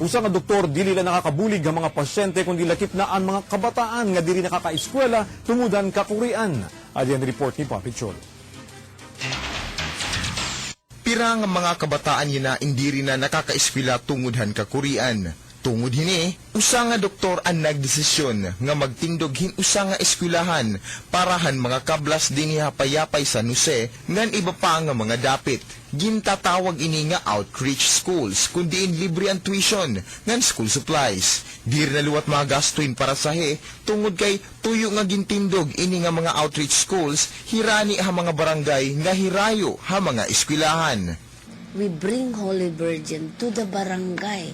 Usa nga doktor dili lang nakakabulig ang mga pasyente kundi lakip na ang mga kabataan nga dili nakakaeskwela tungudan kakurian. Adyan report ni Papi Chol. Pirang mga kabataan yun na hindi rin na nakakaeskwela tungudhan kakurian. Tungod hini, usa nga doktor ang nagdesisyon nga magtindog hin usa nga eskwelahan parahan mga kablas din hapayapay sa Nuse ngan iba pa nga mga dapit. Gintatawag ini nga outreach schools kundiin libre ang tuition ngan school supplies. Dir na luwat mga gastuin para sahe tungod kay tuyo nga gintindog ini nga mga outreach schools hirani ha mga barangay nga hirayo ha mga eskwelahan. We bring Holy Virgin to the barangay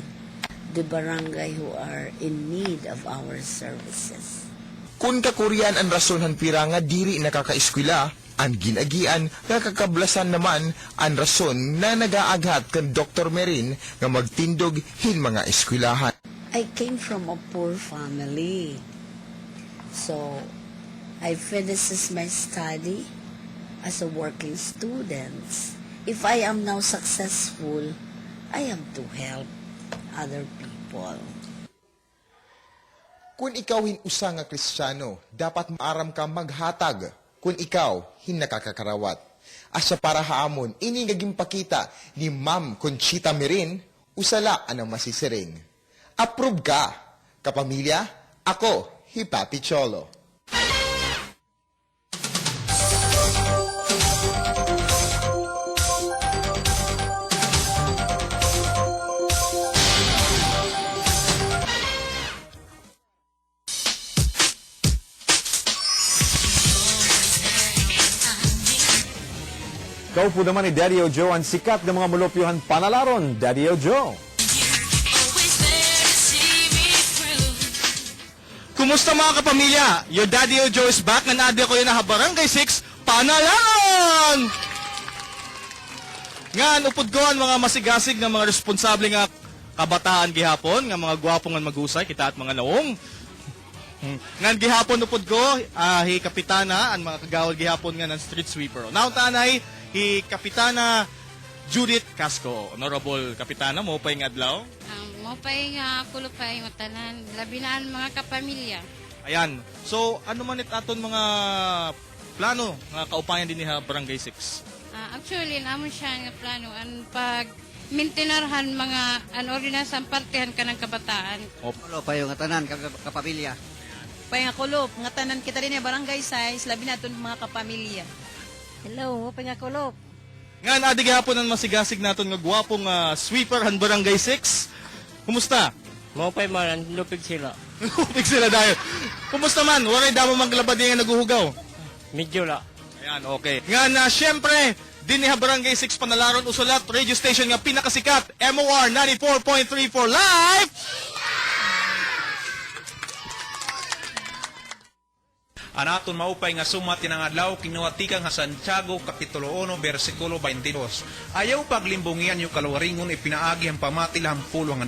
who are in need of our services. Kung kakurian ang rason han pira nga diri nakakaeskwela, ang ginagian nga kakablasan naman ang rason na nagaaghat kan Dr. Merin nga magtindog hin mga eskwelahan. I came from a poor family. So, I finished my study as a working student. If I am now successful, I have to help other people. Kung ikaw hin usa nga Kristiyano, dapat maaram ka maghatag. Kung ikaw hin nakakakarawat. Asa para haamon, ini nga gimpakita ni Ma'am Conchita Merin, usala anang masisiring. Approve ka, kapamilya, ako, Papi Cholo. Kaupo naman ni Daddy Ojo ang sikat ng mga mulopyohan panalaron. Daddy Ojo. Kumusta mga kapamilya? Your Daddy Ojo is back. Nanadi ko yun na Barangay 6 Panalaron! Ngan, upod ko ang mga masigasig ng mga responsable nga kabataan gihapon, nga mga gwapong nga magusay, kita at mga naong. Ngan gihapon upod ko, hi kapitana, ang mga kagawad gihapon nga ng street sweeper. Now tanay, hi Kapitana Judith Casco. Honorable Kapitana, mo pa yung adlaw? Mo pa yung kulupay matanan, labi na ang mga kapamilya. Ayan. So, ano man aton mga plano nga kaupayan din niya Barangay 6? Actually, naman siya nga plano, ang pag-mintinarhan mga ordinasang partihan ka ng kabataan. Kulo pa yung tanan kapamilya. Paya kulop, nga tanan kita din barangay size, labi naton mga kapamilya. Hello, paya kulop. Ngan, adi gihapon ang masigasig naton nga gwapong sweeper han Barangay 6. Kumusta? Mo pa'y man, lupig sila. Lupig sila dahil. Kumusta man? Waray damo manglabad nga naguhugaw. Medyo la. Ayan, okay. Nga na, syempre, din niya Barangay 6 Panalaron, Usulat, radio station nga pinakasikat, MOR 94.34 live! Anaton maupay nga sumat tinang adlaw kinuwatikang nga Santiago Kapitulo 1 versikulo 22. Ayaw paglimbungian yung kalwaringon ipinaagi ang pamatilang pulo nga